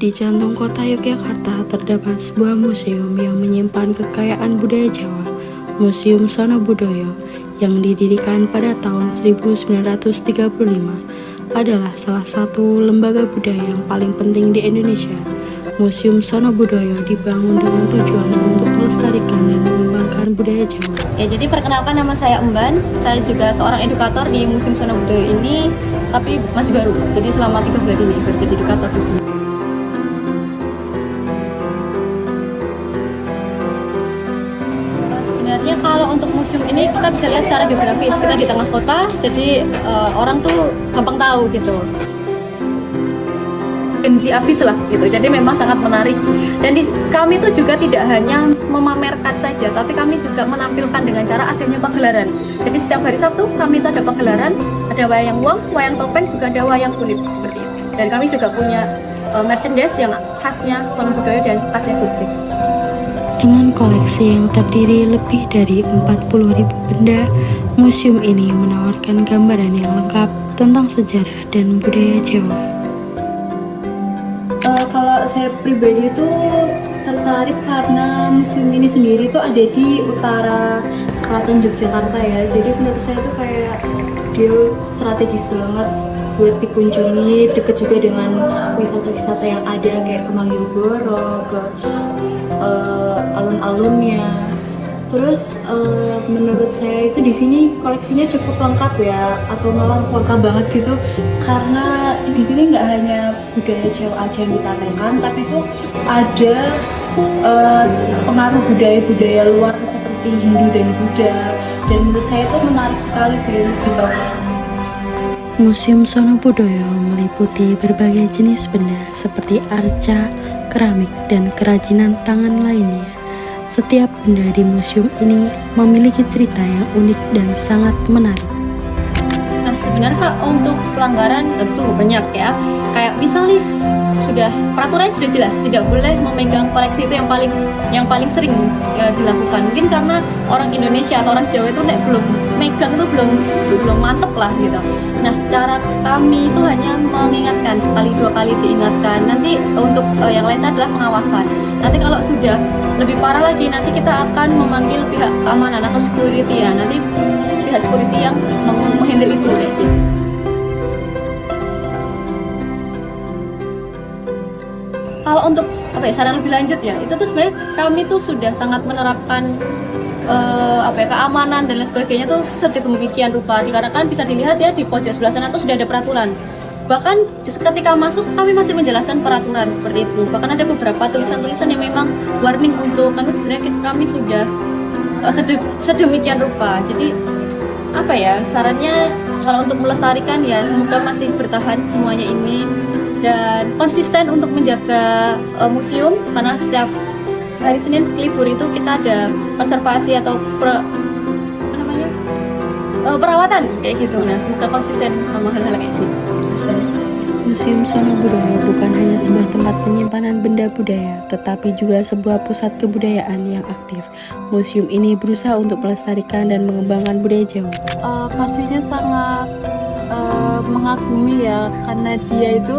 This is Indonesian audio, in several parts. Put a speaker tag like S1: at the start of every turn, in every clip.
S1: Di jantung kota Yogyakarta terdapat sebuah museum yang menyimpan kekayaan budaya Jawa, Museum Sono Budoyo, yang didirikan pada tahun 1935, adalah salah satu lembaga budaya yang paling penting di Indonesia. Museum Sono Budoyo dibangun dengan tujuan untuk melestarikan dan mengembangkan budaya Jawa.
S2: Ya, jadi perkenalkan, nama saya Emban. Saya juga seorang edukator di Museum Sono Budoyo ini, tapi masih baru. Jadi selama 3 bulan ini baru jadi edukator di sini. Sebenarnya kalau untuk museum ini kita bisa lihat secara geografis, kita di tengah kota, jadi orang tuh gampang tahu gitu. Genzi abis lah gitu, jadi memang sangat menarik. Dan kami tuh juga tidak hanya memamerkan saja, tapi kami juga menampilkan dengan cara adanya pagelaran. Jadi setiap hari Sabtu kami itu ada pagelaran, ada wayang wong, wayang topeng, juga ada wayang kulit seperti itu. Dan kami juga punya merchandise yang khasnya Sono Budoyo dan khasnya Jogja.
S1: Dengan koleksi yang terdiri lebih dari 40.000 benda, museum ini menawarkan gambaran yang lengkap tentang sejarah dan budaya Jawa.
S2: Kalau saya pribadi itu tertarik karena museum ini sendiri tuh ada di utara Keraton Yogyakarta ya. Jadi menurut saya itu kayak dia strategis banget buat dikunjungi, deket juga dengan wisata-wisata yang ada kayak ke Malioboro, ke alun-alunnya. Terus menurut saya itu di sini koleksinya cukup lengkap ya, atau malah lengkap banget gitu, karena di sini nggak hanya budaya Jawa aja yang ditampilkan, tapi itu ada pengaruh budaya-budaya luar seperti Hindu dan Buddha, dan menurut saya itu menarik sekali sih gitu.
S1: Museum Sono Budoyo meliputi berbagai jenis benda seperti arca, keramik, dan kerajinan tangan lainnya. Setiap benda di museum ini memiliki cerita yang unik dan sangat menarik.
S2: Nah, sebenarnya Kak, untuk pelanggaran tentu banyak ya. Kayak misalnya sudah peraturannya sudah jelas, tidak boleh memegang koleksi itu yang paling sering dilakukan. Mungkin karena orang Indonesia atau orang Jawa itu belum megang itu belum mantep lah gitu. Nah, cara kami itu hanya mengingatkan, sekali 2 kali diingatkan. Nanti untuk yang lain adalah pengawasan. Nanti kalau sudah lebih parah lagi, nanti kita akan memanggil pihak keamanan atau security ya. Nanti pihak security yang menghandle itu kayak gitu. Kalau untuk saran lebih lanjut ya, itu tuh sebenarnya kami tuh sudah sangat menerapkan keamanan dan lain sebagainya tuh sedemikian rupa, dikarenakan bisa dilihat ya di pojok sebelah sana tuh sudah ada peraturan. Bahkan ketika masuk kami masih menjelaskan peraturan seperti itu. Bahkan ada beberapa tulisan-tulisan yang memang warning untuk, karena sebenarnya kami sudah sedemikian rupa. Jadi sarannya kalau untuk melestarikan ya semoga masih bertahan semuanya ini dan konsisten untuk menjaga museum, karena setiap hari Senin libur itu kita ada konservasi atau perawatan kayak gitu. Nah, semoga konsisten sama hal-hal kayak gitu.
S1: Museum Sono Budoyo bukan hanya sebuah tempat penyimpanan benda budaya, tetapi juga sebuah pusat kebudayaan yang aktif. Museum ini berusaha untuk melestarikan dan mengembangkan budaya Jawa.
S2: Pastinya sangat mengagumi ya, karena dia itu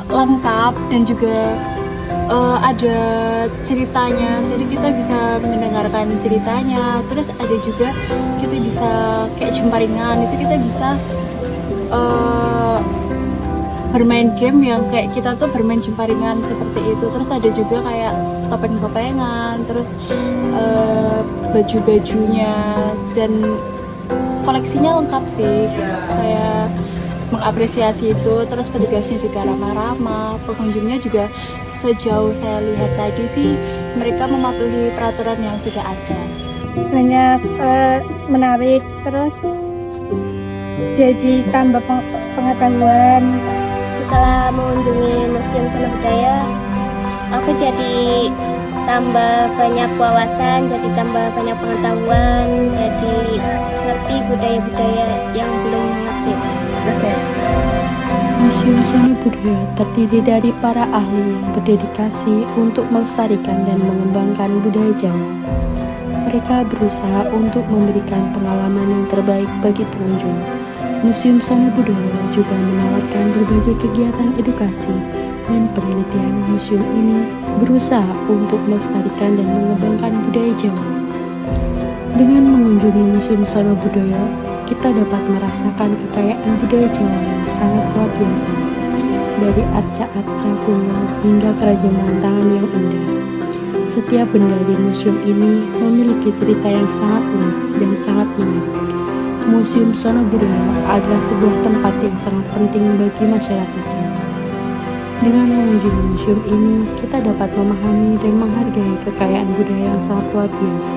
S2: lengkap dan juga ada ceritanya, jadi kita bisa mendengarkan ceritanya. Terus ada juga kita bisa kayak jemparingan, itu kita bisa bermain game yang kayak kita tuh bermain jemparingan seperti itu. Terus ada juga kayak topeng-topengan, terus baju-bajunya, dan koleksinya lengkap sih. Saya mengapresiasi itu. Terus petugasnya juga ramah-ramah, pengunjungnya juga sejauh saya lihat tadi sih mereka mematuhi peraturan yang sudah ada.
S3: Banyak menarik, terus jadi tambah pengetahuan.
S4: Setelah mengunjungi Museum Sono Budoyo, aku jadi tambah banyak wawasan, jadi tambah banyak pengetahuan, jadi ngerti budaya-budaya yang belum ngerti.
S1: Museum Sono Budoyo terdiri dari para ahli yang berdedikasi untuk melestarikan dan mengembangkan budaya Jawa. Mereka berusaha untuk memberikan pengalaman yang terbaik bagi pengunjung. Museum Sono Budoyo juga menawarkan berbagai kegiatan edukasi dan penelitian, museum ini berusaha untuk melestarikan dan mengembangkan budaya Jawa. Dengan mengunjungi Museum Sono Budoyo, kita dapat merasakan kekayaan budaya Jawa yang sangat luar biasa, dari arca-arca kuno hingga kerajinan tangan yang indah. Setiap benda di museum ini memiliki cerita yang sangat unik dan sangat menarik. Museum Sono Budoyo adalah sebuah tempat yang sangat penting bagi masyarakat Jawa. Dengan mengunjungi museum ini, kita dapat memahami dan menghargai kekayaan budaya yang sangat luar biasa.